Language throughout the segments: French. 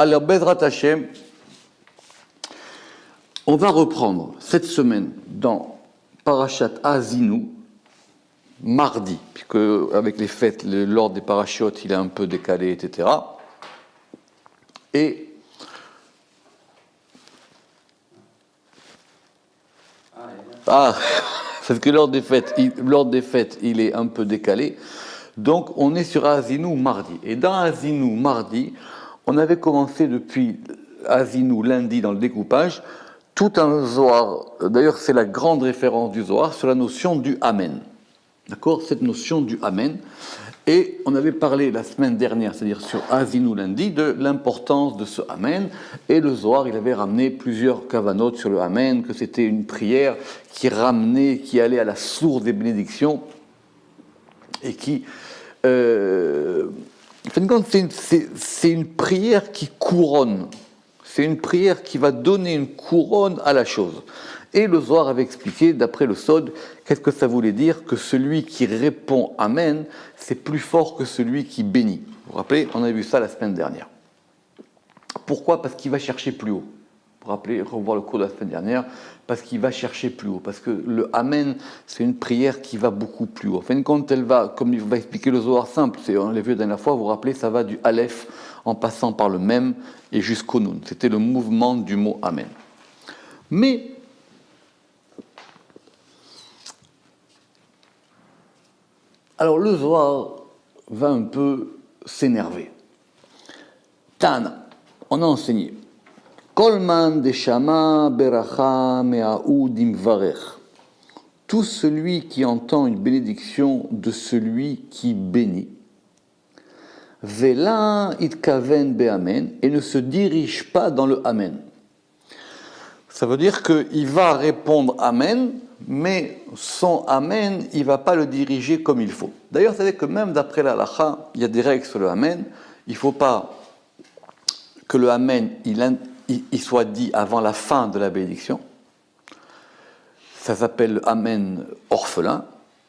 Alors, Bezrat Hashem, on va reprendre cette semaine dans Parashat Azinu, mardi, puisque avec les fêtes, l'ordre des parachutes, il est un peu décalé, etc. Et parce que l'ordre des fêtes, il est un peu décalé. Donc, on est sur Azinu mardi. Et dans Azinu mardi, on avait commencé depuis Azinu lundi dans le découpage, tout un Zohar. D'ailleurs, c'est la grande référence du Zohar sur la notion du Amen. D'accord ? Cette notion du Amen. Et on avait parlé la semaine dernière, c'est-à-dire sur Azinu lundi, de l'importance de ce Amen. Et le Zohar, il avait ramené plusieurs kavanotes sur le Amen, que c'était une prière qui ramenait, qui allait à la source des bénédictions et qui... en fin de compte, c'est une prière qui couronne. C'est une prière qui va donner une couronne à la chose. Et le Zohar avait expliqué, d'après le Sod, qu'est-ce que ça voulait dire ? Que celui qui répond Amen, c'est plus fort que celui qui bénit. Vous vous rappelez, on a vu ça la semaine dernière. Pourquoi ? Parce qu'il va chercher plus haut. Vous vous rappelez, revoir le cours de la semaine dernière, parce qu'il va chercher plus haut. Parce que le Amen, c'est une prière qui va beaucoup plus haut. En fin de compte, elle va, comme il va expliquer le Zohar simple, on l'a vu la dernière fois, vous vous rappelez, ça va du Aleph en passant par le Mem et jusqu'au Nun. C'était le mouvement du mot Amen. Mais alors le Zohar va un peu s'énerver. Tana, on a enseigné. Kolman deshama beracha me'aoud imvarech. Tout celui qui entend une bénédiction de celui qui bénit. Vela itkaven be'amen, et ne se dirige pas dans le Amen. Ça veut dire qu'il va répondre Amen, mais son Amen, il ne va pas le diriger comme il faut. D'ailleurs, c'est que même d'après la halakha, il y a des règles sur le Amen. Il ne faut pas que le Amen il soit dit avant la fin de la bénédiction. Ça s'appelle le Amen orphelin.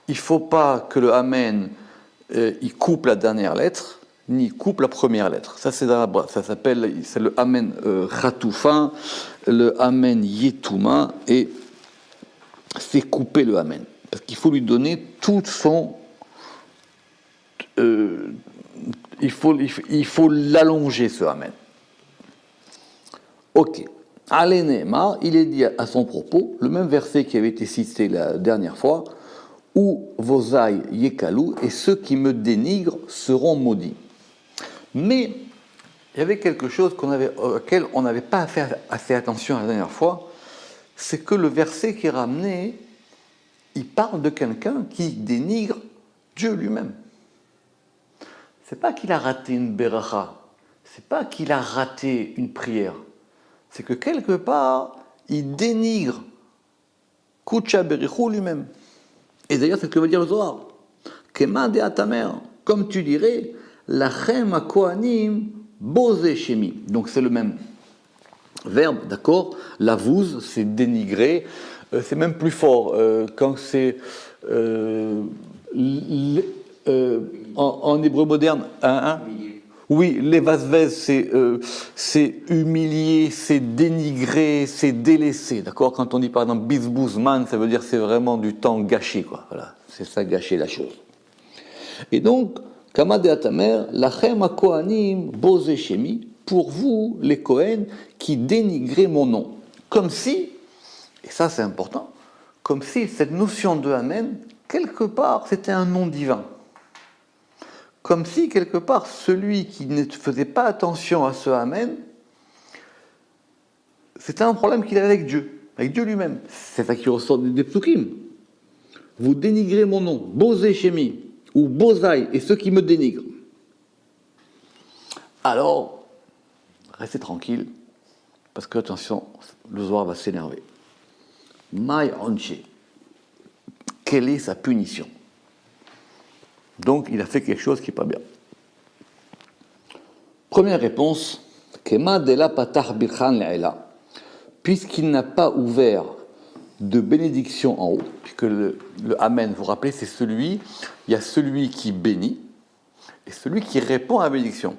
Il ne faut pas que le Amen il coupe la dernière lettre, ni coupe la première lettre. Ça, c'est dans la ça s'appelle, c'est le Amen Khatoufa, le Amen Yetouma, et c'est couper le Amen. Parce qu'il faut lui donner tout son... il faut l'allonger, ce Amen. Ok. Alénéma, il est dit à son propos, le même verset qui avait été cité la dernière fois, ou vosai yekalou, et ceux qui me dénigrent seront maudits. Mais il y avait quelque chose auquel on n'avait pas fait assez attention la dernière fois, c'est que le verset qui est ramené, il parle de quelqu'un qui dénigre Dieu lui-même. C'est pas qu'il a raté une beracha, c'est pas qu'il a raté une prière, c'est que quelque part, il dénigre Kucha Berichou lui-même. Et d'ailleurs, c'est ce que veut dire le Zohar. Kema de Atamer, comme tu dirais, Lachem HaKohanim Bose Shemi. Donc c'est le même verbe, d'accord ? Lavouz, c'est dénigrer. C'est même plus fort. Quand c'est en hébreu moderne, oui, levazvez, c'est humilier, c'est dénigrer, c'est délaisser, d'accord ? Quand on dit par exemple bizbouzman, ça veut dire c'est vraiment du temps gâché, quoi. Voilà, c'est ça gâcher la chose. Et donc, Kama de Atamer, Lachem HaKohanim Bose Shemi, pour vous, les Kohen, qui dénigrez mon nom. Comme si, et ça c'est important, comme si cette notion de Amen, quelque part, c'était un nom divin. Comme si, quelque part, celui qui ne faisait pas attention à ce Amen, c'était un problème qu'il avait avec Dieu lui-même. C'est ça qui ressort des psukim. Vous dénigrez mon nom, Bosé Shemi, ou Bosai, et ceux qui me dénigrent. Alors, restez tranquille, parce que, attention, le Zohar va s'énerver. Mai Onche, quelle est sa punition ? Donc, il a fait quelque chose qui n'est pas bien. Première réponse, Kema de la patah birchan le'ela, puisqu'il n'a pas ouvert de bénédiction en haut, puisque le Amen, vous vous rappelez, c'est il y a celui qui bénit et celui qui répond à la bénédiction.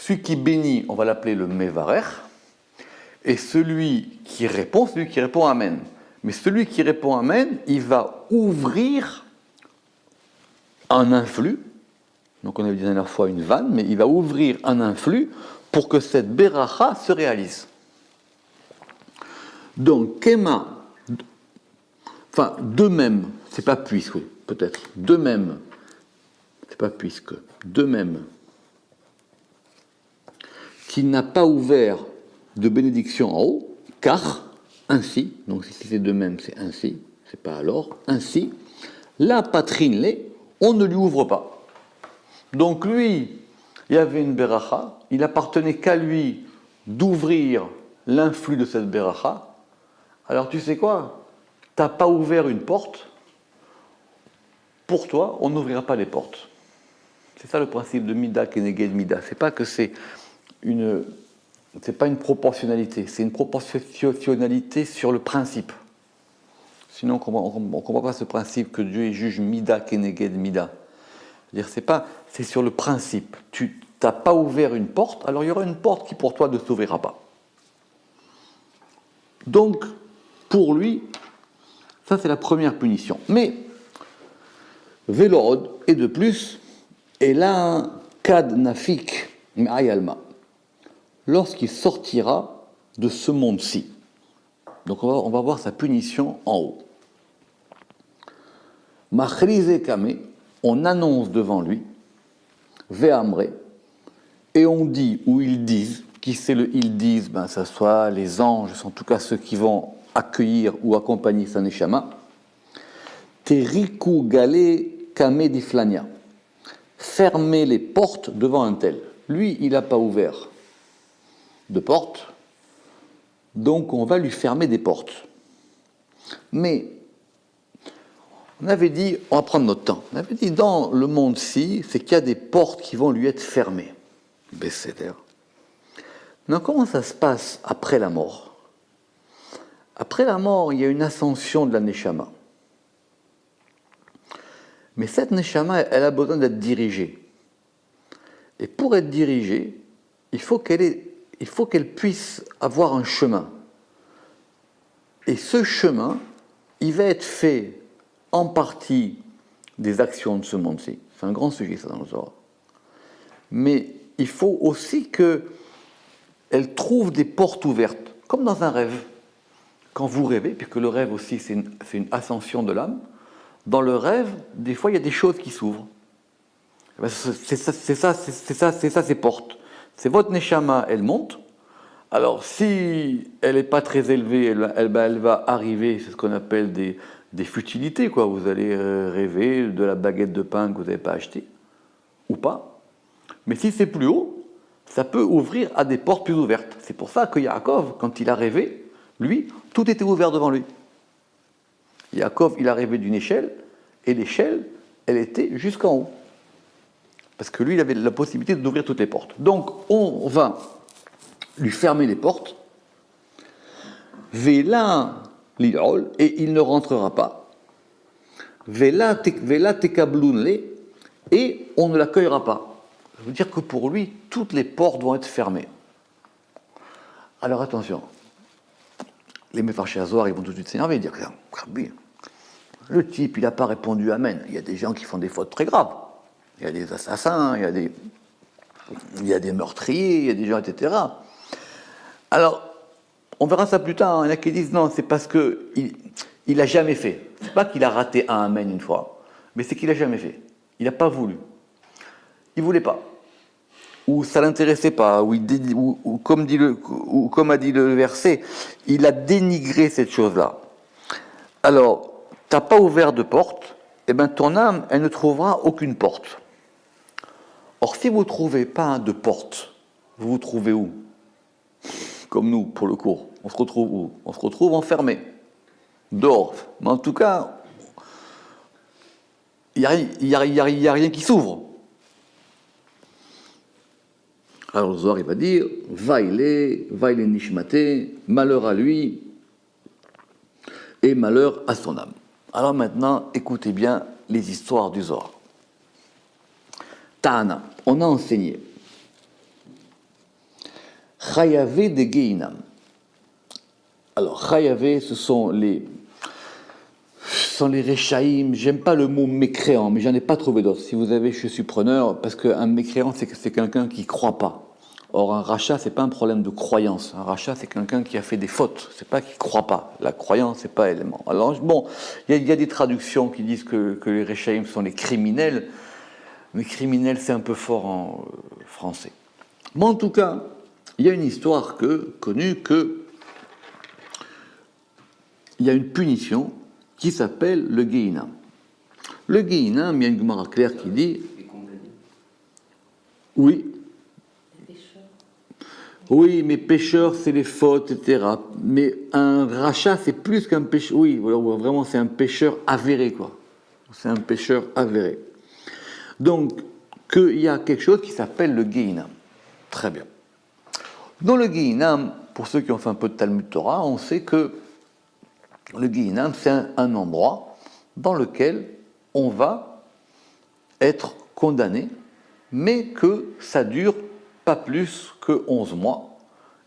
Celui qui bénit, on va l'appeler le Mevarer. Et celui qui répond Amen. Mais celui qui répond Amen, il va ouvrir un influx. Donc on avait dit la dernière fois une vanne, mais il va ouvrir un influx pour que cette Beracha se réalise. Donc, Kema, enfin, de même, c'est pas puisque, peut-être, de même, c'est pas puisque, de même, qu'il n'a pas ouvert de bénédiction en haut, car, ainsi, donc si c'est de même, c'est ainsi, c'est pas alors, ainsi, la patrine l'est, on ne lui ouvre pas. Donc lui, il y avait une beracha, il appartenait qu'à lui d'ouvrir l'influx de cette beracha. Alors tu sais quoi? T'as pas ouvert une porte, pour toi, on n'ouvrira pas les portes. C'est ça le principe de Mida Keneged Mida. C'est pas que c'est pas une proportionnalité, c'est une proportionnalité sur le principe. Sinon, on ne comprend pas ce principe que Dieu juge Mida Keneged Mida. C'est sur le principe. Tu n'as pas ouvert une porte, alors il y aura une porte qui pour toi ne s'ouvrira pas. Donc, pour lui, ça c'est la première punition. Mais, Vélorod, et de plus, et là, Kad Nafik Ayalma, lorsqu'il sortira de ce monde-ci. Donc on va voir sa punition en haut. Machrize Kame, on annonce devant lui, Ve'amre, et on dit, ou ils disent, qui c'est le ils disent, ça soit les anges, en tout cas ceux qui vont accueillir ou accompagner sa neshama, Teriku Gale Kame Diflania, fermez les portes devant un tel. Lui, il n'a pas ouvert de porte, donc on va lui fermer des portes. Mais on avait dit, on va prendre notre temps, on avait dit dans le monde-ci, c'est qu'il y a des portes qui vont lui être fermées. Bécéder. Maintenant, comment ça se passe après la mort? Après la mort, il y a une ascension de la Neshama. Mais cette Neshama, elle a besoin d'être dirigée. Et pour être dirigée, il faut qu'elle puisse avoir un chemin. Et ce chemin, il va être fait en partie des actions de ce monde-ci. C'est un grand sujet, ça, dans le Zohar. Mais il faut aussi qu'elle trouve des portes ouvertes, comme dans un rêve. Quand vous rêvez, puisque le rêve aussi, c'est une ascension de l'âme, dans le rêve, des fois, il y a des choses qui s'ouvrent. C'est ça, ces portes. C'est votre Neshama, elle monte. Alors, si elle n'est pas très élevée, elle va arriver, c'est ce qu'on appelle des futilités, quoi. Vous allez rêver de la baguette de pain que vous n'avez pas achetée, ou pas. Mais si c'est plus haut, ça peut ouvrir à des portes plus ouvertes. C'est pour ça que Yaakov, quand il a rêvé, lui, tout était ouvert devant lui. Yaakov, il a rêvé d'une échelle, et l'échelle, elle était jusqu'en haut. Parce que lui, il avait la possibilité d'ouvrir toutes les portes. Donc, on va lui fermer les portes, Vela l'idol, et il ne rentrera pas. Vela tekablounle, et on ne l'accueillera pas. Ça veut dire que pour lui, toutes les portes vont être fermées. Alors attention, les Mefarshei Hazohar, ils vont tout de suite s'énerver et dire que le type, il n'a pas répondu Amen. Il y a des gens qui font des fautes très graves. Il y a des assassins, il y a des meurtriers, il y a des gens, etc. Alors, on verra ça plus tard. Il y en a qui disent non, c'est parce qu'il n'a jamais fait. C'est pas qu'il a raté un Amen une fois, mais c'est qu'il n'a jamais fait. Il n'a pas voulu. Il ne voulait pas. Ou ça ne l'intéressait pas. Ou comme a dit le verset, il a dénigré cette chose-là. Alors, tu n'as pas ouvert de porte, et bien ton âme, elle ne trouvera aucune porte. Or, si vous ne trouvez pas de porte, vous vous trouvez où? Comme nous, pour le cours. On se retrouve où? On se retrouve enfermé, dehors. Mais en tout cas, il n'y a rien qui s'ouvre. Alors le Zohar, il va dire, Vaile nishmate, malheur à lui et malheur à son âme. Alors maintenant, écoutez bien les histoires du Zohar. Ta'ana, on a enseigné Chayavé de Geinam. Alors, Chayavé, ce sont les Réchaïm. J'aime pas le mot mécréant, mais j'en ai pas trouvé d'autres. Si vous avez, je suis preneur, parce qu'un mécréant, c'est quelqu'un qui croit pas. Or, un rachat, c'est pas un problème de croyance. Un rachat, c'est quelqu'un qui a fait des fautes. C'est pas qu'il croit pas. La croyance, c'est pas élément. Alors, bon, il y a des traductions qui disent que les Réchaïm sont les criminels, mais criminels, c'est un peu fort en français. Mais en tout cas, il y a une histoire connue que il y a une punition qui s'appelle le Gehinam. Le Gehinam, il y a une Gemara claire qui dit oui. Oui, mais pécheur, c'est les fautes, etc. Mais un rachat, c'est plus qu'un pécheur. Oui, vraiment, c'est un pécheur avéré, quoi. C'est un pécheur avéré. Donc, qu'il y a quelque chose qui s'appelle le Gehinam. Très bien. Dans le Gehinam, pour ceux qui ont fait un peu de Talmud Torah, on sait que le Gehinam, c'est un endroit dans lequel on va être condamné, mais que ça dure pas plus que 11 mois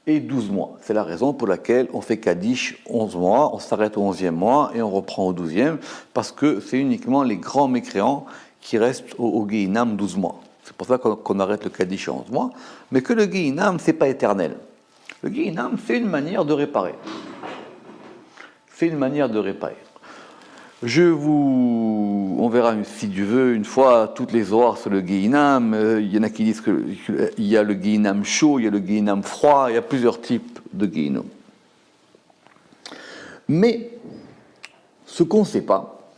et 12 mois. C'est la raison pour laquelle on fait Kaddish 11 mois, on s'arrête au 11e mois et on reprend au 12e, parce que c'est uniquement les grands mécréants qui restent au Gehinam 12 mois. C'est pour ça qu'on arrête le Kaddish à 11 mois, mais que le Gehinam, c'est pas éternel. Le Gehinam, c'est une manière de réparer. C'est une manière de réparer. On verra si Dieu veut, une fois toutes les Zohar sur le Gehinam. Il y en a qui disent qu'il y a le Gehinam chaud, il y a le Gehinam froid, il y a plusieurs types de Gehinam. Mais ce qu'on ne sait pas,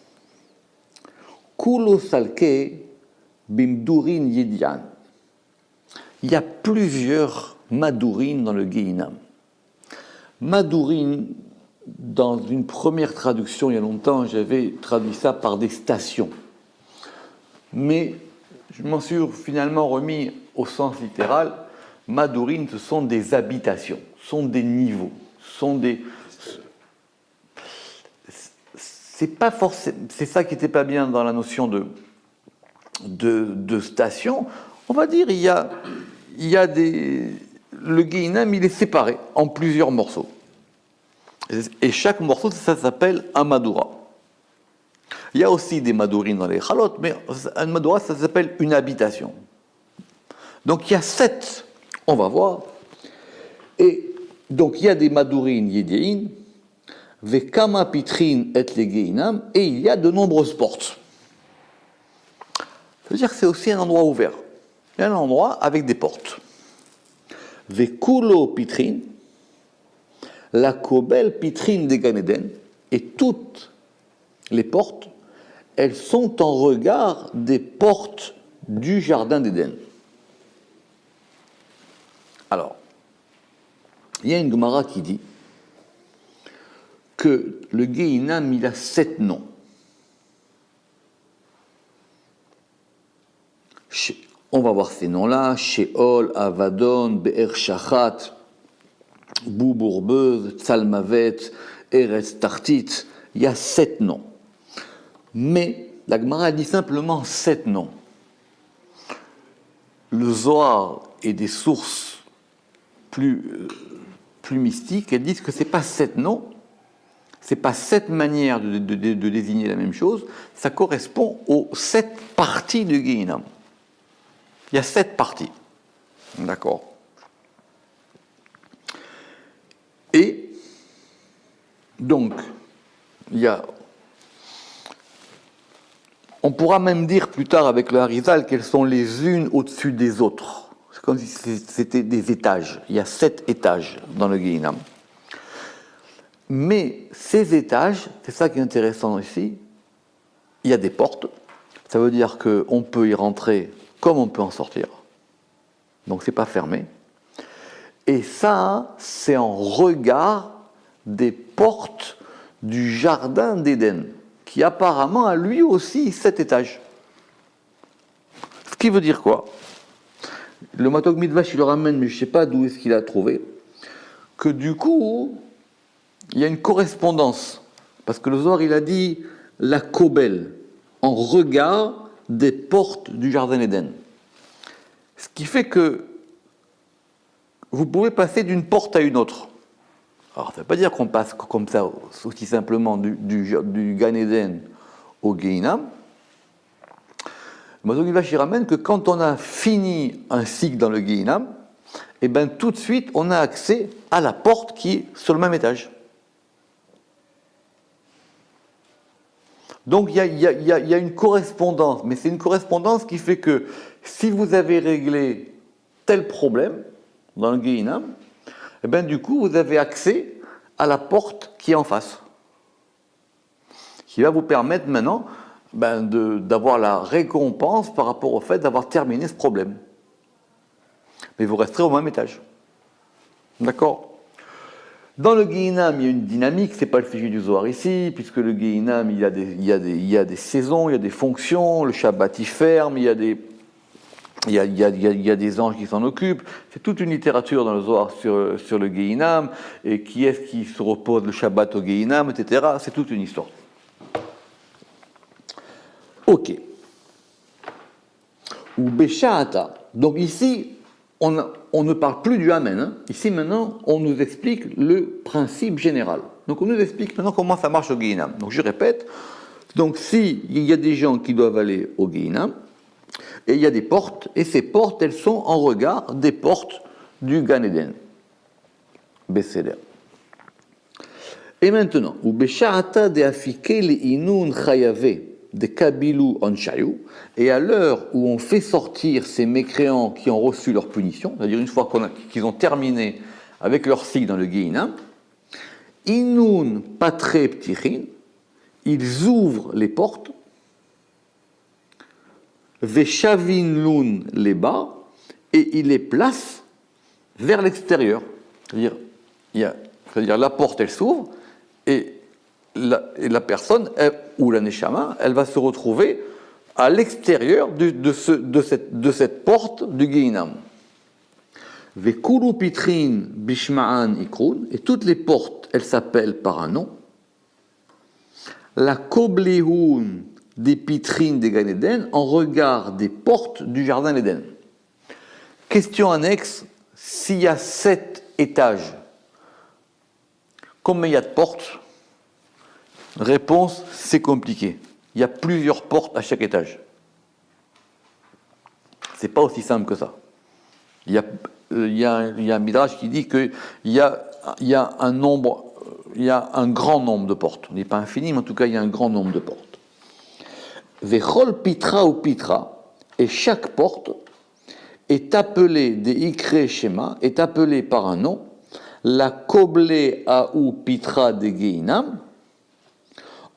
Kulo Salke Bimdurin Yedian. Il y a plusieurs Madurin dans le Gehinam. Madurin, dans une première traduction, il y a longtemps, j'avais traduit ça par des stations. Mais je m'en suis finalement remis au sens littéral. Madurin, ce sont des habitations, sont des niveaux, sont des... C'est pas forcément... C'est ça qui n'était pas bien dans la notion de station. On va dire, il y a des... Le Gehinam, il est séparé en plusieurs morceaux. Et chaque morceau, ça s'appelle un Madura. Il y a aussi des Madurines dans les Chalot, mais un Madura, ça s'appelle une habitation. Donc il y a 7, on va voir. Et donc il y a des Madurines Yediin, Vekama Pitrin et les Gehinam, et il y a de nombreuses portes. Ça veut dire que c'est aussi un endroit ouvert. Il y a un endroit avec des portes. Vekulo Pitrin, la Kobel Pitrine des Gan Eden, et toutes les portes, elles sont en regard des portes du jardin d'Éden. Alors, il y a une Gemara qui dit que le Gehinam, il a 7 noms. On va voir ces noms-là: Sheol, Avadon, Be'er Shachat, Boubourbeuse, Tsalmavet, Eretz Tartit. Il y a 7 noms. Mais la Gemara dit simplement 7 noms. Le Zohar et des sources plus mystiques, elles disent que ce n'est pas 7 noms, ce n'est pas 7 manières de désigner la même chose, ça correspond aux 7 parties du Gehinam. Il y a 7 parties. D'accord. Et donc, on pourra même dire plus tard avec le Harizal qu'elles sont les unes au-dessus des autres. C'est comme si c'était des étages. Il y a 7 étages dans le Gehinam. Mais ces étages, c'est ça qui est intéressant ici, il y a des portes. Ça veut dire qu'on peut y rentrer comme on peut en sortir. Donc c'est pas fermé. Et ça, c'est en regard des portes du jardin d'Éden, qui apparemment a lui aussi 7 étages. Ce qui veut dire quoi? Le Matok Midvash, il le ramène, mais je ne sais pas d'où est-ce qu'il a trouvé, que du coup, il y a une correspondance. Parce que le Zohar, il a dit la Kobel, en regard des portes du jardin d'Éden. Ce qui fait que vous pouvez passer d'une porte à une autre. Alors, ça ne veut pas dire qu'on passe comme ça, aussi simplement du Gan Eden au Gehinam. Mazon Ilvash ramène que quand on a fini un cycle dans le Gehinam, et bien tout de suite, on a accès à la porte qui est sur le même étage. Donc il y a une correspondance, mais c'est une correspondance qui fait que si vous avez réglé tel problème dans le Gehinam, et bien du coup, vous avez accès à la porte qui est en face, qui va vous permettre maintenant d'avoir la récompense par rapport au fait d'avoir terminé ce problème. Mais vous resterez au même étage. D'accord ? Dans le Gehinam, il y a une dynamique, ce n'est pas le sujet du Zohar ici, puisque le Gehinam, il y a des saisons, il y a des fonctions, le Shabbat il ferme, il y a des anges qui s'en occupent. C'est toute une littérature dans le Zohar sur le Gehinam, et qui est-ce qui se repose le Shabbat au Gehinam, etc. C'est toute une histoire. Ok. Ou Besha'ata. Donc ici, on ne parle plus du Amen. Hein. Ici, maintenant, on nous explique le principe général. Donc, on nous explique maintenant comment ça marche au Gehinam. Donc, je répète. Donc, s'il y a des gens qui doivent aller au Gehinam, et il y a des portes, et ces portes, elles sont en regard des portes du Gan Eden. Besséder. Et maintenant, ou Besha'ata de Afike le Inun Chayave de Kabilou Anshayu, et à l'heure où on fait sortir ces mécréants qui ont reçu leur punition, c'est-à-dire une fois qu'ils ont terminé avec leur cycle dans le Gehinam, Inun Patre Ptichin, ils ouvrent les portes, Veshavin Lun les bas, et ils les placent vers l'extérieur. C'est-à-dire la porte, elle s'ouvre, et la personne, ou la Neshama, elle va se retrouver à l'extérieur de cette porte du Gehinam. Vekulu pitrin bishma'an ikrun, et toutes les portes, elles s'appellent par un nom. La koblehun des pitrines des Gan Eden, en regard des portes du jardin d'Éden. Question annexe, s'il y a 7 étages, combien il y a de portes ? Réponse, c'est compliqué. Il y a plusieurs portes à chaque étage. C'est pas aussi simple que ça. Il y a un midrash qui dit qu'il y a un grand nombre de portes. On n'est pas infini, mais en tout cas, il y a un grand nombre de portes. Vechol pitra ou pitra, et chaque porte est appelée des ikre shema, est appelée par un nom, la koble a ou pitra de Gehinam,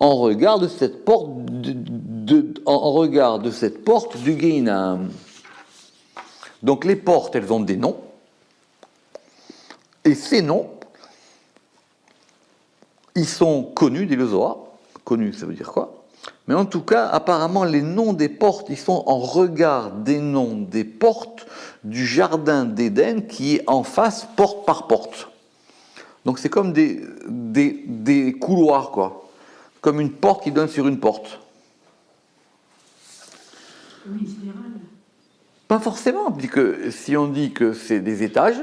en regard de cette porte du Gehinam. Donc les portes, elles ont des noms, et ces noms, ils sont connus des Zohar. Connus, ça veut dire quoi ? Mais en tout cas, apparemment, les noms des portes, ils sont en regard des noms des portes du jardin d'Éden qui est en face, porte par porte. Donc c'est comme des couloirs, quoi. Comme une porte qui donne sur une porte. Oui, général. Pas forcément, puisque si on dit que c'est des étages,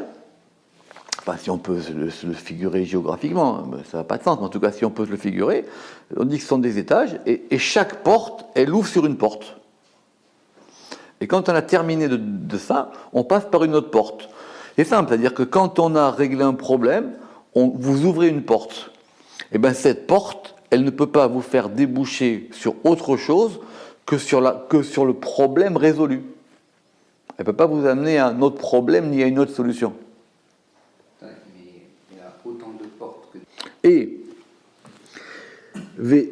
enfin si on peut se le figurer géographiquement, ça n'a pas de sens, mais en tout cas si on peut se le figurer, on dit que ce sont des étages, et chaque porte, elle ouvre sur une porte. Et quand on a terminé de ça, on passe par une autre porte. C'est simple, c'est-à-dire que quand on a réglé un problème, vous ouvrez une porte. Et bien cette porte, elle ne peut pas vous faire déboucher sur autre chose que sur le problème résolu. Elle ne peut pas vous amener à un autre problème ni à une autre solution. Mais il y a autant de portes que... Et les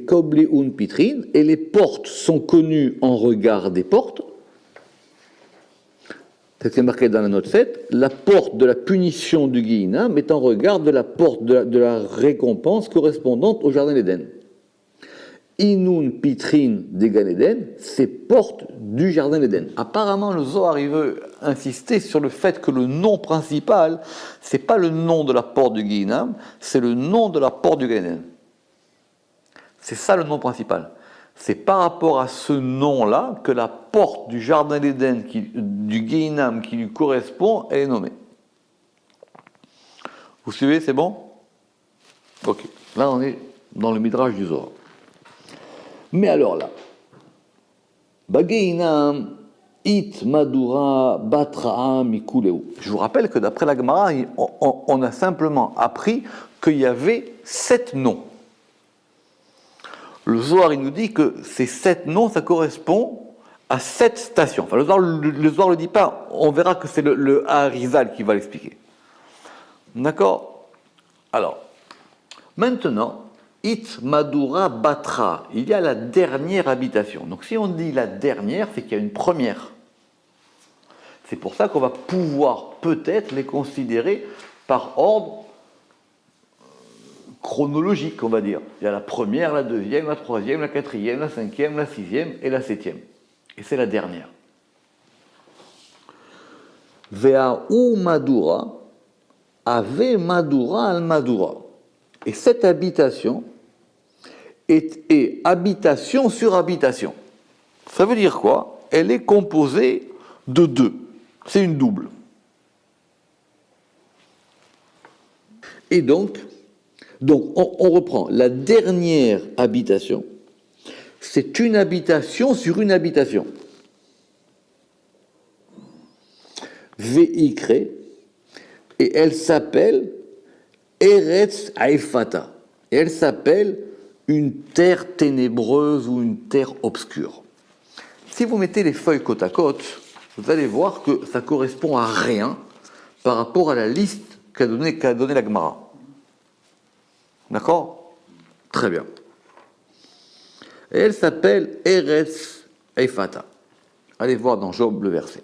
kobleun pitrin, et les portes sont connues en regard des portes. C'est marqué dans la note 7, la porte de la punition du Gehinam est en regard de la porte de la récompense correspondante au jardin d'Éden. Inun pitrin des Gan Eden, c'est porte du jardin d'Éden. Apparemment, le Zohar il veut insister sur le fait que le nom principal, c'est pas le nom de la porte du Gehinam, c'est le nom de la porte du Gan Eden. C'est ça le nom principal. c'est par rapport à ce nom-là que la porte du jardin d'Éden, du Guéhinam qui lui correspond, elle est nommée. Vous suivez, c'est bon? Ok. Là, on est dans le Midrash du Zohar. Mais alors là, Guéhinam, It Madura Batra Mikuleu. Je vous rappelle que d'après la Gemara, on a simplement appris qu'il y avait 7 noms. Le Zohar, il nous dit que ces 7 noms, ça correspond à 7 stations. Enfin, le Zohar ne le dit pas, on verra que c'est le Harizal qui va l'expliquer. D'accord? Alors, maintenant, It Madura Batra, il y a la dernière habitation. Donc si on dit la dernière, c'est qu'il y a une première. C'est pour ça qu'on va pouvoir peut-être les considérer par ordre chronologique, on va dire. Il y a la première, la deuxième, la troisième, la quatrième, la cinquième, la sixième et la septième. Et c'est la dernière. Ve'a'u Madura, Ave Madura al Madura. Et cette habitation est habitation sur habitation. Ça veut dire quoi? Elle est composée de 2. C'est une double. Et donc on reprend. La dernière habitation, c'est une habitation sur une habitation. Ve'ikre, et elle s'appelle Eretz Haifata. Et elle s'appelle une terre ténébreuse ou une terre obscure. Si vous mettez les feuilles côte à côte, vous allez voir que ça correspond à rien par rapport à la liste qu'a donnée la Gemara. D'accord? Très bien. Et elle s'appelle Eretz Haifata. Allez voir dans Job le verset.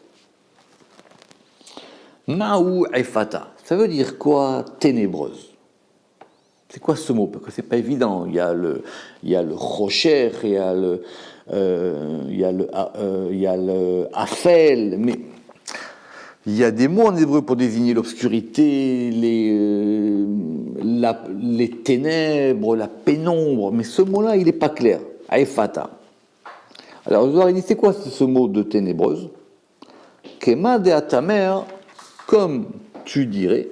Ma'u Haifata. Ça veut dire quoi, ténébreuse? C'est quoi ce mot? Parce que c'est pas évident. Il y a le rocher, il y a le afel, mais il y a des mots en hébreu pour désigner l'obscurité, les ténèbres, la pénombre, mais ce mot-là, il n'est pas clair. Haifata. Alors, vous il dit, c'est quoi ce mot de ténébreuse? Kema de atamer, comme tu dirais.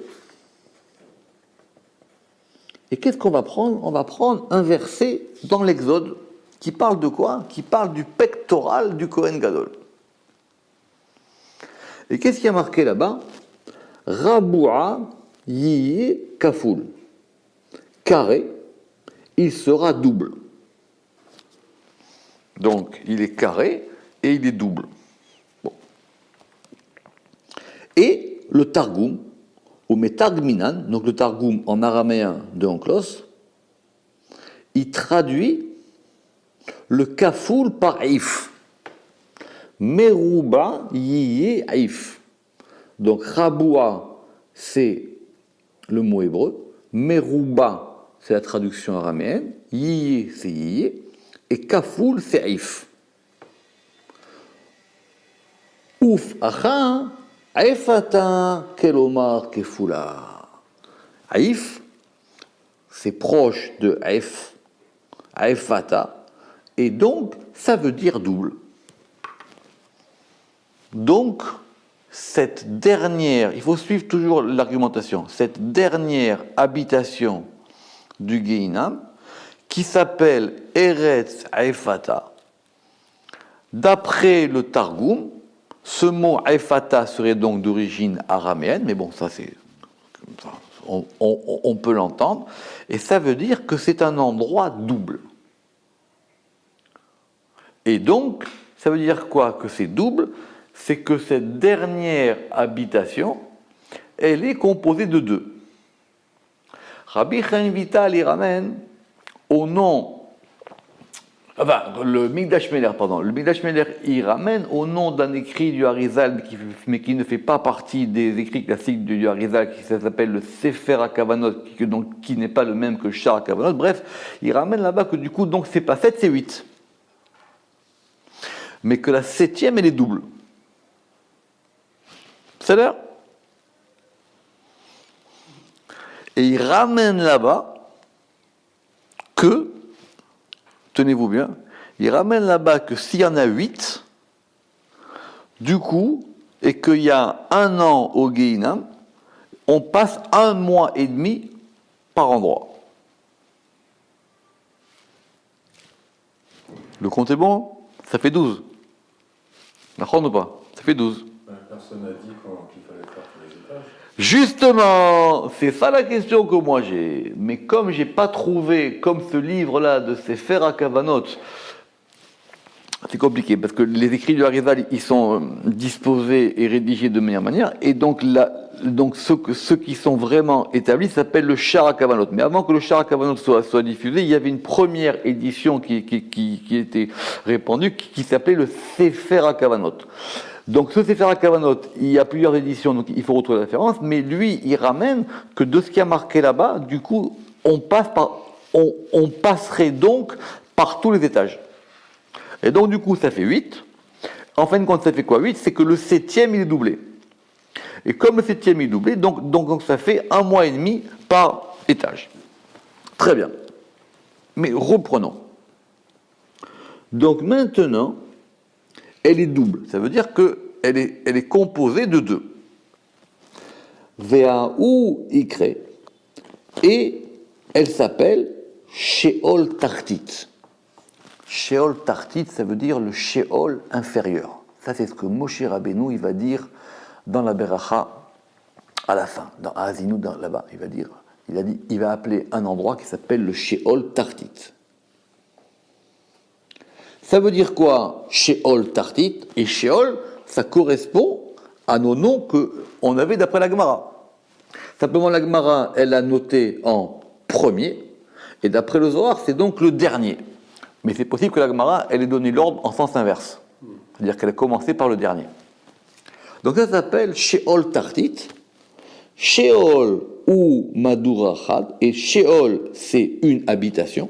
Et qu'est-ce qu'on va prendre? On va prendre un verset dans l'Exode qui parle de quoi? Qui parle du pectoral du Kohen Gadol. Et qu'est-ce qui a marqué là-bas? Raboua yiye kafoul. Carré, il sera double. Donc, il est carré et il est double. Bon. Et le Targum, ou Metargminan, donc le Targum en araméen de Onklos, il traduit le kafoul par aïf. Merouba yiye aïf. Donc Raboua, c'est le mot hébreu. Merouba, c'est la traduction araméenne. Yiye, c'est yiye. Et kafoul, c'est aïf. Ouf, achin, aïfata, kelomar, kefoula. Aïf, c'est proche de aïf, aïfata. Et donc, ça veut dire double. Donc, cette dernière, il faut suivre toujours l'argumentation, cette dernière habitation du Guéhinam, qui s'appelle Eretz Haifata, d'après le Targum, ce mot Haifata serait donc d'origine araméenne, mais bon, ça c'est, on peut l'entendre, et ça veut dire que c'est un endroit double. Et donc, ça veut dire quoi? Que c'est double, c'est que cette dernière habitation, elle est composée de 2. Rabbi Chaim Vital y ramène au nom, le Mikdash Meler, le Mikdash Meler y ramène au nom d'un écrit du Harizal, mais qui ne fait pas partie des écrits classiques du Harizal, qui s'appelle le Sefer HaKavanot, qui n'est pas le même que Shar HaKavanot. Bref, il ramène là-bas que du coup, donc c'est pas 7, c'est 8. Mais que la 7e, elle est double. C'est l'heure. Et il ramène là-bas que, tenez-vous bien, il ramène là-bas que s'il y en a 8, du coup, et qu'il y a 1 an au Guéhinam, on passe 1 mois et demi par endroit. Le compte est bon? Ça fait 12. D'accord ou pas? Ça fait 12. Personne n'a dit qu'il fallait faire tous les étages. Justement, c'est ça la question que moi j'ai. Mais comme j'ai pas trouvé, comme ce livre-là de Sefer HaKavanot, c'est compliqué parce que les écrits du Harizal, ils sont disposés et rédigés de meilleure manière, et donc ceux qui sont vraiment établis s'appellent le Shar HaKavanot. Mais avant que le Shar HaKavanot soit diffusé, il y avait une première édition qui était répandue, qui s'appelait le Sefer HaKavanot. Donc ce Sefer HaKavanot, il y a plusieurs éditions, donc il faut retrouver la référence, mais lui, il ramène que de ce qui a marqué là-bas, du coup, on passerait donc par tous les étages. Et donc du coup, ça fait 8. En fin de compte, ça fait quoi 8? C'est que le 7e, il est doublé. Et comme le 7e est doublé, donc ça fait 1 mois et demi par étage. Très bien. Mais reprenons. Donc maintenant, elle est double. Ça veut dire qu'elle est composée de 2. Ve'ahu ikre. Et elle s'appelle Sheol Tartit. Sheol Tartit, ça veut dire le Sheol inférieur. Ça, c'est ce que Moshe Rabbeinu, il va dire dans la Beracha à la fin, dans Azinu, là-bas. Il va appeler un endroit qui s'appelle le Sheol Tartit. Ça veut dire quoi, Sheol Tartit? Et Sheol, ça correspond à nos noms qu'on avait d'après la Gemara. Simplement, la Gemara, elle a noté en premier, et d'après le Zohar, c'est donc le dernier. Mais c'est possible que la Gemara, elle ait donné l'ordre en sens inverse. C'est-à-dire qu'elle a commencé par le dernier. Donc ça s'appelle Sheol Tartit. Sheol ou Madura Chad. Et Sheol, c'est une habitation.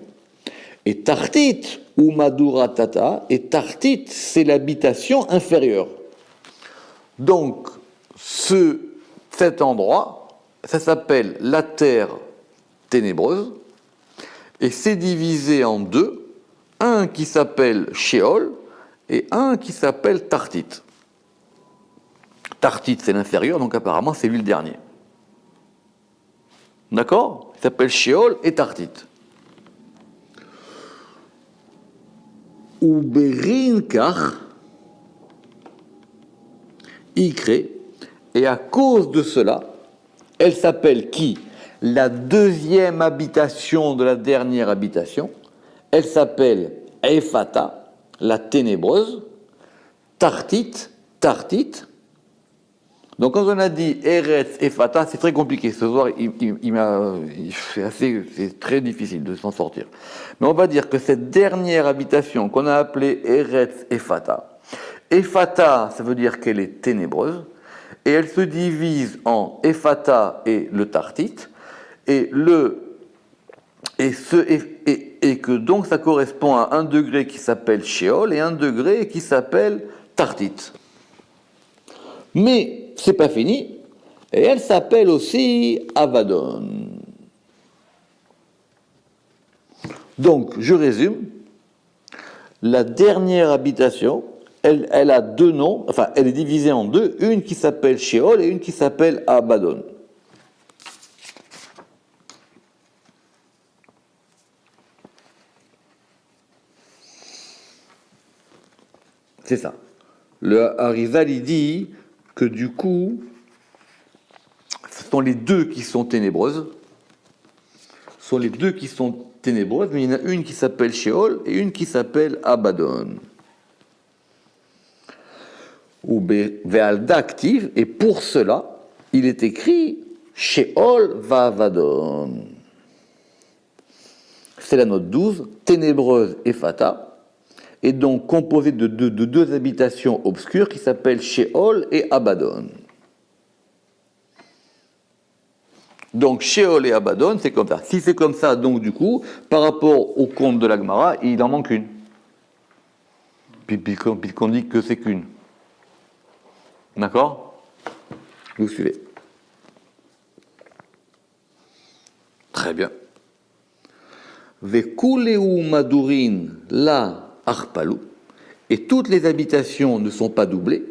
Et Tartit ou Madura Tata. Et Tartit, c'est l'habitation inférieure. Donc, cet endroit, ça s'appelle la terre ténébreuse. Et c'est divisé en 2. Un qui s'appelle Sheol et un qui s'appelle Tartit. Tartit, c'est l'inférieur, donc apparemment, c'est lui le dernier. D'accord? Il s'appelle Sheol et Tartit. Uberinkar, Ikre, et à cause de cela, elle s'appelle qui? La deuxième habitation de la dernière habitation. Elle s'appelle Ephata, la ténébreuse, Tartit. Donc quand on a dit Eretz, Ephata, c'est très compliqué. Ce soir, c'est très difficile de s'en sortir. Mais on va dire que cette dernière habitation qu'on a appelée Eretz, Ephata, Ephata, ça veut dire qu'elle est ténébreuse, et elle se divise en Ephata et le Tartit, et que donc ça correspond à un degré qui s'appelle Sheol et un degré qui s'appelle Tartit. Mais c'est pas fini, et elle s'appelle aussi Abaddon. Donc, je résume, la dernière habitation, elle a 2 noms, enfin, elle est divisée en 2, une qui s'appelle Sheol et une qui s'appelle Abaddon. C'est ça. Le Harizal, il dit que du coup, ce sont les 2 qui sont ténébreuses. Ce sont les 2 qui sont ténébreuses, mais il y en a une qui s'appelle Sheol et une qui s'appelle Abaddon. Ou Ve'alda active, et pour cela, il est écrit Sheol Va'avadon. C'est la note 12, ténébreuse et Fata, et donc composée de 2 habitations obscures qui s'appellent Sheol et Abaddon. Donc Sheol et Abaddon, c'est comme ça. Si c'est comme ça, donc du coup, par rapport au compte de la Gemara, il en manque une. Puisqu'on dit que c'est qu'une. D'accord? Vous suivez. Très bien. Vekuleu madurin la arpalu, et toutes les habitations ne sont pas doublées,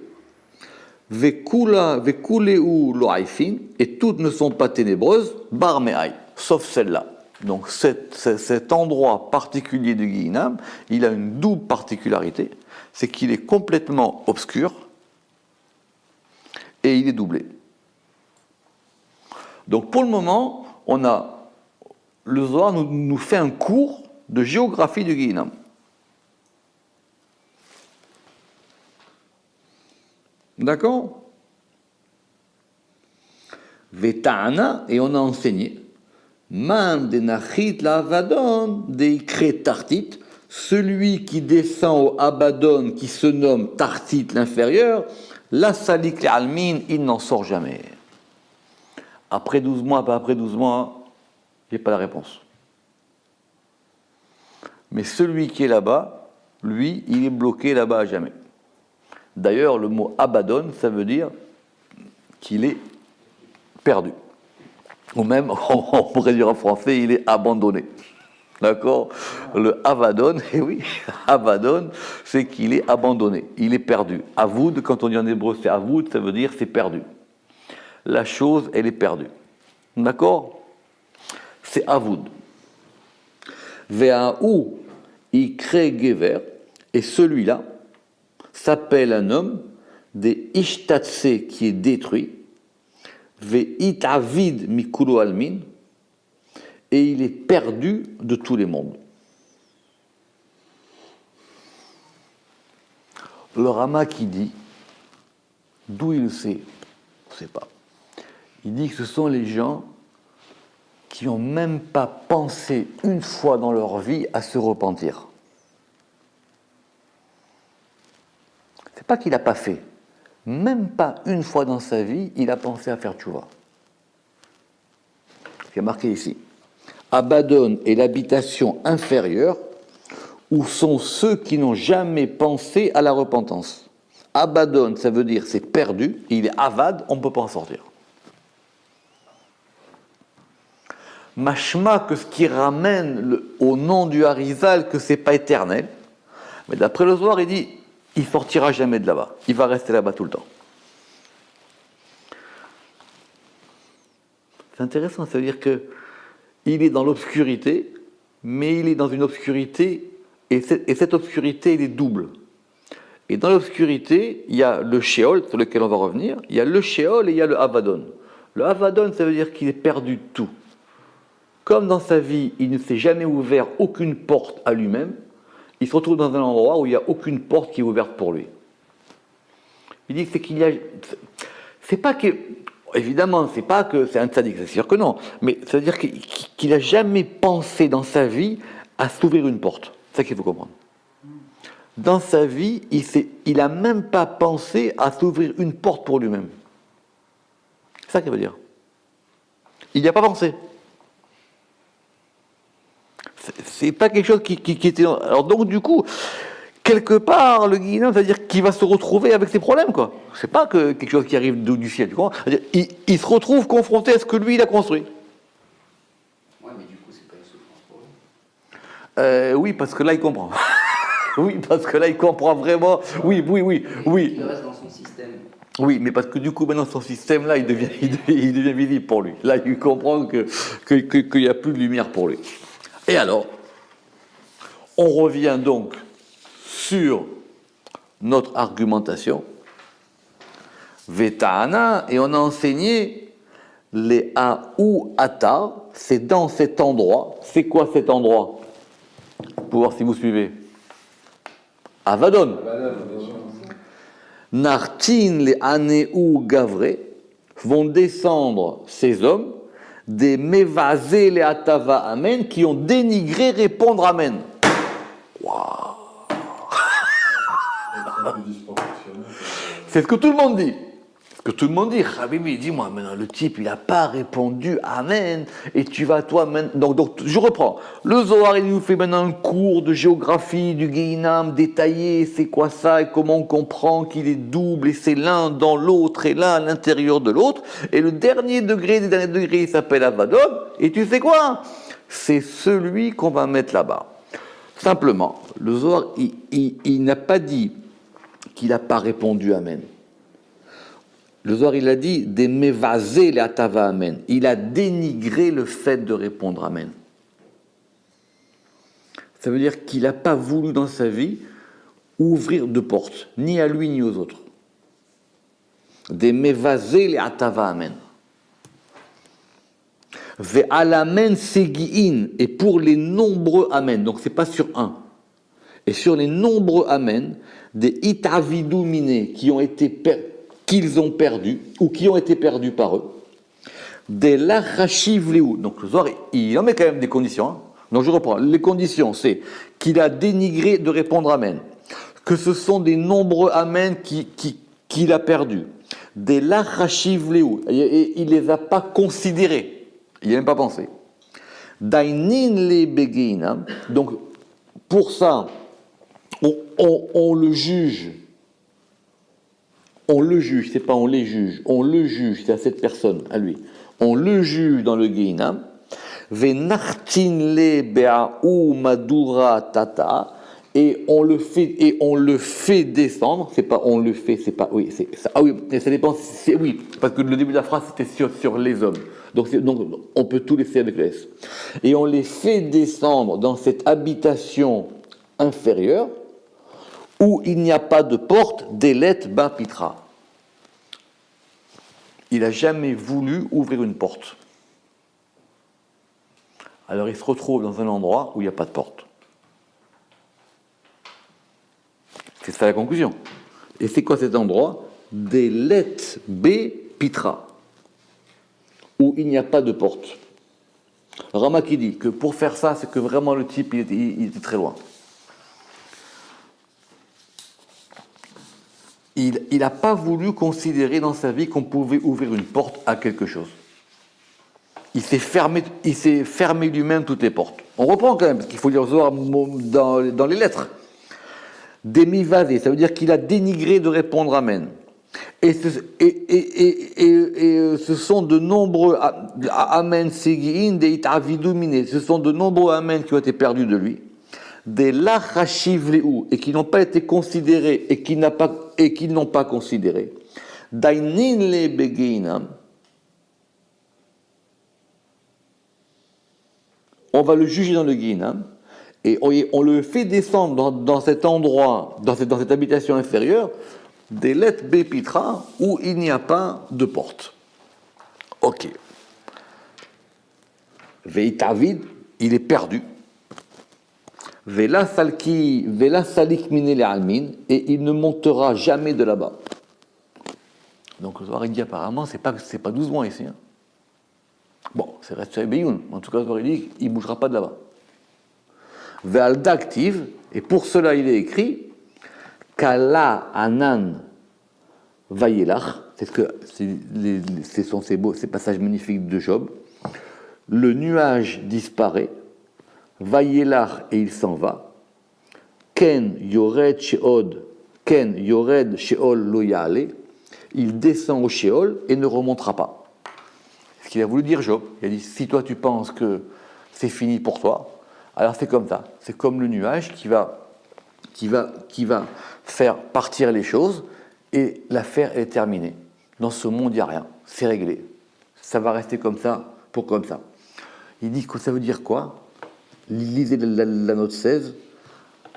vekuleu loaifin, et toutes ne sont pas ténébreuses, bar me'ai, sauf celle-là. Donc cet endroit particulier du Guinam, il a une double particularité, c'est qu'il est complètement obscur et il est doublé. Donc pour le moment, le Zohar nous fait un cours de géographie du Guinam. D'accord? Vetana, et on a enseigné, Man de Nachit la Avadon, de Tartit, celui qui descend au Abaddon, qui se nomme Tartit l'inférieur, la Salik l'Almin, il n'en sort jamais. Après 12 mois, pas après 12 mois, il n'y a pas la réponse. Mais celui qui est là-bas, lui, il est bloqué là-bas à jamais. D'ailleurs, le mot Abaddon, ça veut dire qu'il est perdu. Ou même, on pourrait dire en français, il est abandonné. D'accord? Le Avadon, et oui, Avadon, c'est qu'il est abandonné, il est perdu. Avoud, quand on dit en hébreu c'est avoud, ça veut dire c'est perdu. La chose, elle est perdue. D'accord? C'est avoud. Ve'ahu, il crée Gever, et celui-là s'appelle un homme, des Ishtatse qui est détruit, Ve'it avid mikulu almin, et il est perdu de tous les mondes. Le Rama qui dit, d'où il le sait, on ne sait pas. Il dit que ce sont les gens qui n'ont même pas pensé une fois dans leur vie à se repentir. C'est pas qu'il n'a pas fait. Même pas une fois dans sa vie, il a pensé à faire tchouva. C'est marqué ici. Abaddon est l'habitation inférieure où sont ceux qui n'ont jamais pensé à la repentance. Abaddon, ça veut dire c'est perdu, il est avad, on ne peut pas en sortir. Mashma, que ce qui ramène au nom du Harizal, que c'est pas éternel, mais d'après le Zohar, il dit il sortira jamais de là-bas, il va rester là-bas tout le temps. C'est intéressant, ça veut dire que il est dans l'obscurité, mais il est dans une obscurité, et cette obscurité, elle est double. Et dans l'obscurité, il y a le Sheol, sur lequel on va revenir, il y a le Sheol et il y a le Avadon. Le Avadon, ça veut dire qu'il est perdu de tout. Comme dans sa vie, il ne s'est jamais ouvert aucune porte à lui-même, il se retrouve dans un endroit où il n'y a aucune porte qui est ouverte pour lui. Il dit que c'est qu'il y a... C'est pas que... Évidemment, c'est pas que c'est un tzaddik, c'est sûr que non, mais ça veut dire qu'il n'a jamais pensé dans sa vie à s'ouvrir une porte. C'est ça qu'il faut comprendre. Dans sa vie, il n'a même pas pensé à s'ouvrir une porte pour lui-même. C'est ça qu'il veut dire. Il n'y a pas pensé. C'est pas quelque chose qui était... Alors donc du coup, quelque part, le guinéen, c'est-à-dire qu'il va se retrouver avec ses problèmes, quoi. C'est pas que quelque chose qui arrive du ciel, tu comprends? C'est-à-dire, il se retrouve confronté à ce que lui, il a construit. Ouais, mais du coup, c'est pas une souffrance pour lui. Oui, parce que là, il comprend. Oui, parce que là, il comprend vraiment. Oui. Il reste dans son système. Oui, mais parce que du coup, maintenant, son système-là, il devient visible pour lui. Là, il comprend qu'il n'y a plus de lumière pour lui. Et alors, on revient donc sur notre argumentation. Vetana, et on a enseigné les Aou Ata, c'est dans cet endroit. C'est quoi cet endroit? Pour voir si vous suivez. Avadon. Nartin les Anéou Gavre vont descendre ces hommes des Mevazé les Atava Amen qui ont dénigré répondre Amen. Waouh! C'est ce que tout le monde dit. Ce que tout le monde dit. Habibi, dis-moi maintenant, le type, il n'a pas répondu Amen, et tu vas toi maintenant. Donc, je reprends. Le Zohar, il nous fait maintenant un cours de géographie du Guéhinam détaillé. C'est quoi ça, et comment on comprend qu'il est double, et c'est l'un dans l'autre, et l'un à l'intérieur de l'autre. Et le dernier degré des derniers degrés, il s'appelle Avadon. Et tu sais quoi? C'est celui qu'on va mettre là-bas. Simplement, le Zohar, il n'a pas dit qu'il n'a pas répondu Amen. Le Zohar, il a dit des mevazé les atava Amen. Il a dénigré le fait de répondre Amen. Ça veut dire qu'il n'a pas voulu dans sa vie ouvrir de porte, ni à lui ni aux autres. Des mevazé les atava Amen. Ve'alamen segi'in, et pour les nombreux Amen, donc c'est pas sur un, et sur les nombreux Amen, des itavidou miné qu'ils ont perdu, ou qui ont été perdus par eux, des lachashiv léou. Donc le Zohar, il en met quand même des conditions. Hein. Donc je reprends. Les conditions, c'est qu'il a dénigré de répondre Amen, que ce sont des nombreux Amen qu'il a perdus, des lachashiv léou, et il les a pas considérés. Il n'y a même pas pensé. Dainin le begeina. Donc, pour ça, on le juge. On le juge, c'est pas on les juge. On le juge, c'est à cette personne, à lui. On le juge dans le geina. Venartin le be'aou madura tata. Et on le fait descendre. C'est pas on le fait, c'est pas. Oui, c'est ça. Ah oui, ça dépend. Oui, parce que le début de la phrase c'était sur les hommes. Donc on peut tout laisser avec le S. Et on les fait descendre dans cette habitation inférieure où il n'y a pas de porte, d'élet bapitra. Il n'a jamais voulu ouvrir une porte. Alors il se retrouve dans un endroit où il n'y a pas de porte. C'est ça la conclusion. Et c'est quoi cet endroit? D'élet bapitra. Où il n'y a pas de porte. Rama qui dit que pour faire ça, c'est que vraiment le type, il était très loin. Il n'a pas voulu considérer dans sa vie qu'on pouvait ouvrir une porte à quelque chose. Il s'est fermé lui-même toutes les portes. On reprend quand même, parce qu'il faut lire Zohar dans les lettres. Démivadé, ça veut dire qu'il a dénigré de répondre Amen. Et ce sont de nombreux Amen Segi'in, des Itavidou miné. Ce sont de nombreux Amen qui ont été perdus de lui. Des Lachashiv Léou, et qui n'ont pas été considérés, et qui n'ont pas considéré. Dainin le Begeina. On va le juger dans le Guinam, et on le fait descendre dans cet endroit, dans cette habitation inférieure, des lettres Bépitra, où il n'y a pas de porte. Ok. Veitavid, il est perdu. Vela salik miné le almin, et il ne montera jamais de là-bas. Donc le Zohar dit apparemment, c'est pas 12 mois ici. Hein. Bon, c'est resté à Beyoun. En tout cas, le Zohar dit qu'il ne bougera pas de là-bas. Ve'alda active, et pour cela il est écrit Kala anan vayelach, ce sont ces passages magnifiques de Job. Le nuage disparaît, vayelach et il s'en va. Ken yored sheod, ken yored sheol lo ya'ale, il descend au Sheol et ne remontera pas. Ce qu'il a voulu dire Job, il a dit si toi tu penses que c'est fini pour toi, alors c'est comme ça, c'est comme le nuage qui va faire partir les choses et l'affaire est terminée. Dans ce monde, il n'y a rien, c'est réglé. Ça va rester comme ça, pour comme ça. Il dit que ça veut dire quoi? Lisez la note 16,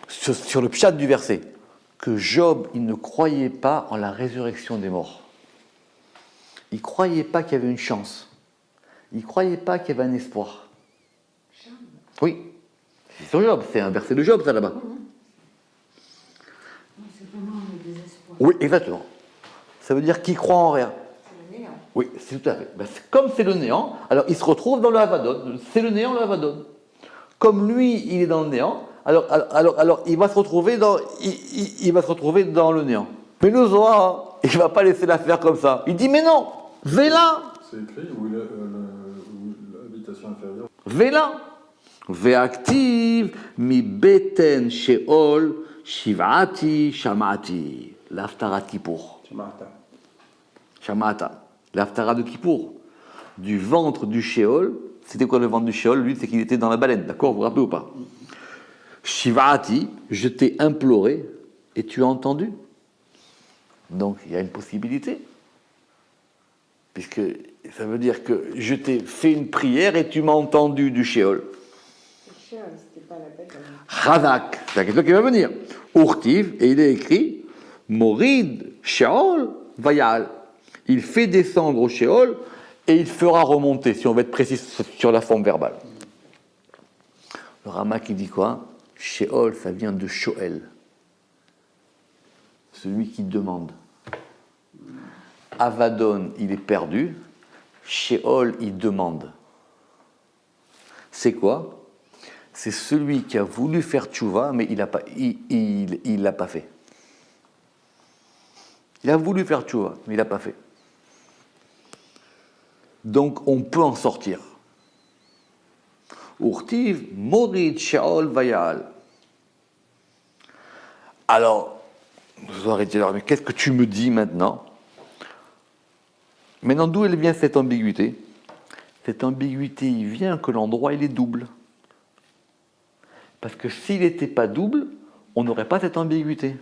sur le pshat du verset, que Job, il ne croyait pas en la résurrection des morts. Il ne croyait pas qu'il y avait une chance. Il ne croyait pas qu'il y avait un espoir. Oui, c'est sur Job, c'est un verset de Job, ça, là-bas. C'est vraiment le désespoir. Oui, exactement. Ça veut dire qu'il croit en rien. C'est le néant. Oui, c'est tout à fait. Ben, comme c'est le néant, alors il se retrouve dans le Havadon. C'est le néant, le Havadon. Comme lui, il est dans le néant, alors il va se retrouver dans le néant. Mais le Zohar, il ne va pas laisser l'affaire comme ça. Il dit, mais non, Véla. C'est écrit où l'habitation inférieure. Véla. Ve'active mi beten sheol shivati shamati. L'aftarat Kippour. Shamata. L'aftarat de Kippour. Du ventre du Sheol. C'était quoi le ventre du Sheol? Lui, c'est qu'il était dans la baleine. D'accord? Vous vous rappelez ou pas? Shivati, je t'ai imploré et tu as entendu. Donc il y a une possibilité. Puisque ça veut dire que je t'ai fait une prière et tu m'as entendu du Sheol. C'était pas la bête. Chazak, c'est la question qui va venir. Urtiv, et il est écrit Morid Sheol Vayal. Il fait descendre au Sheol et il fera remonter, si on veut être précis sur la forme verbale. Le Rama qui dit quoi? Sheol, ça vient de Shoel, celui qui demande. Avadon, il est perdu. Sheol, il demande. C'est quoi? C'est celui qui a voulu faire tchouva, mais il l'a pas fait. Il a voulu faire tchouva, mais il l'a pas fait. Donc on peut en sortir. Urtiv, morid Sheol vayal. Alors, vous aurez dit, alors, mais qu'est-ce que tu me dis maintenant? Maintenant, d'où elle vient cette ambiguïté? Cette ambiguïté, il vient que l'endroit, il est double. Parce que s'il n'était pas double, on n'aurait pas cette ambiguïté.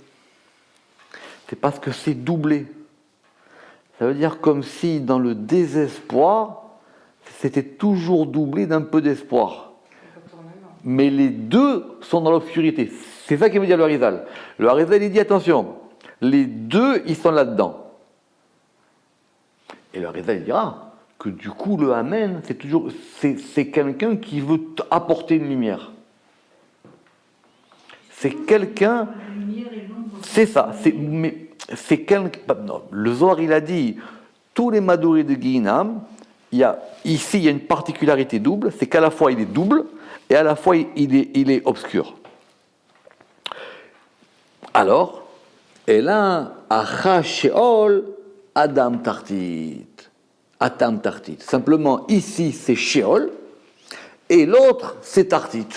C'est parce que c'est doublé. Ça veut dire comme si dans le désespoir, c'était toujours doublé d'un peu d'espoir. Mais les deux sont dans l'obscurité. C'est ça qu'il veut dire le Harizal. Le Harizal, il dit attention, les deux, ils sont là-dedans. Et le Harizal, il dira que du coup, le Amen, c'est quelqu'un qui veut apporter une lumière. C'est quelqu'un. C'est ça. C'est quelqu'un. Non, le Zohar, il a dit tous les Madouris de Guinam, ici, il y a une particularité double, c'est qu'à la fois il est double et à la fois il est obscur. Alors, et là, Acha Sheol, Adam Tartit. Atam Tartit. Simplement, ici, c'est Sheol et l'autre, c'est Tartit.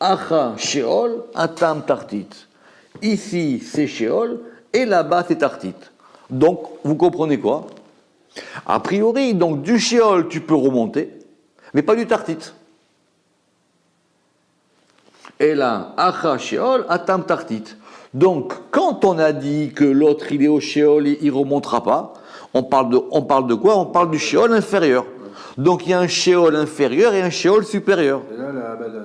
Acha Sheol, Atam Tartit. Ici, c'est Sheol et là-bas, c'est Tartit. Donc, vous comprenez quoi? A priori, donc du Sheol, tu peux remonter, mais pas du Tartit. Et là, Acha Sheol, Atam Tartit. Donc, quand on a dit que l'autre, il est au Sheol et il ne remontera pas, on parle de quoi? On parle du Sheol inférieur. Donc, il y a un Sheol inférieur et un Sheol supérieur. Et là, la Abaddon.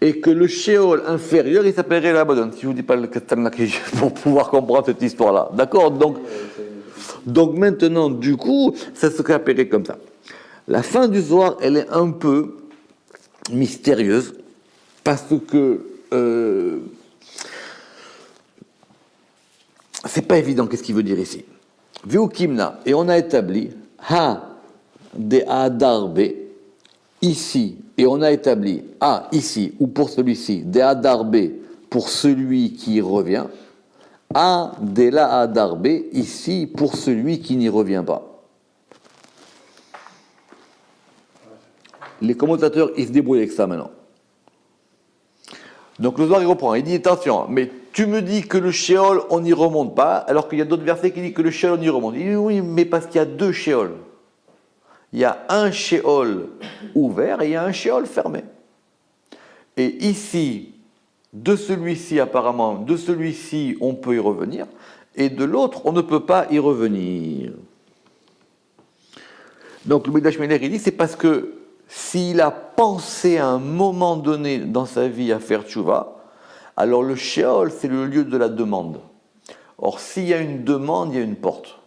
Et que le Sheol inférieur, il s'appellerait l'Abaddon. Si je ne vous dis pas le Katanaki, pour pouvoir comprendre cette histoire-là. D'accord? Donc maintenant, du coup, ça se appellerait comme ça. La fin du Zohar, elle est un peu mystérieuse, parce que c'est pas évident qu'est-ce qu'il veut dire ici. Veukimna, et on a établi Ha de Adarbe, ici, et on a établi A ici, ou pour celui-ci, de Adarbe, pour celui qui revient, A de la Adarbe, ici, pour celui qui n'y revient pas. Les commentateurs, ils se débrouillent avec ça maintenant. Donc le Zohar, il reprend, il dit attention, mais tu me dis que le Sheol, on n'y remonte pas, alors qu'il y a d'autres versets qui disent que le Sheol, on y remonte. Il dit oui, mais parce qu'il y a deux Sheol. Il y a un Sheol ouvert et il y a un Sheol fermé. Et ici, de celui-ci apparemment, de celui-ci, on peut y revenir, et de l'autre, on ne peut pas y revenir. Donc le Midrash Mener, il dit, c'est parce que s'il a pensé à un moment donné dans sa vie à faire tchouva, alors le Sheol, c'est le lieu de la demande. Or, s'il y a une demande, il y a une porte.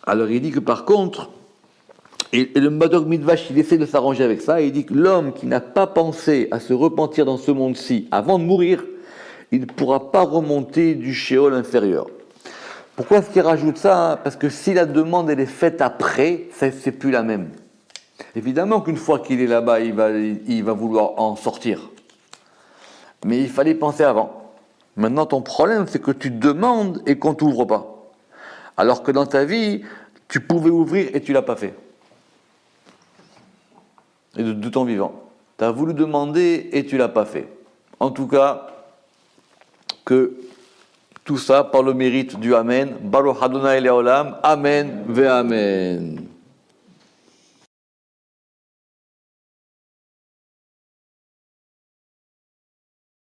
Alors, il dit que par contre, et le Madog Midvash, il essaie de s'arranger avec ça, il dit que l'homme qui n'a pas pensé à se repentir dans ce monde-ci avant de mourir, il ne pourra pas remonter du Sheol inférieur. Pourquoi est-ce qu'il rajoute ça? Parce que si la demande elle est faite après, c'est plus la même. Évidemment qu'une fois qu'il est là-bas, il va vouloir en sortir. Mais il fallait penser avant. Maintenant, ton problème, c'est que tu demandes et qu'on ne t'ouvre pas. Alors que dans ta vie, tu pouvais ouvrir et tu ne l'as pas fait. Et de ton vivant. Tu as voulu demander et tu ne l'as pas fait. En tout cas, que tout ça par le mérite du Amen. Baruch Adonai Leolam. Amen ve Amen.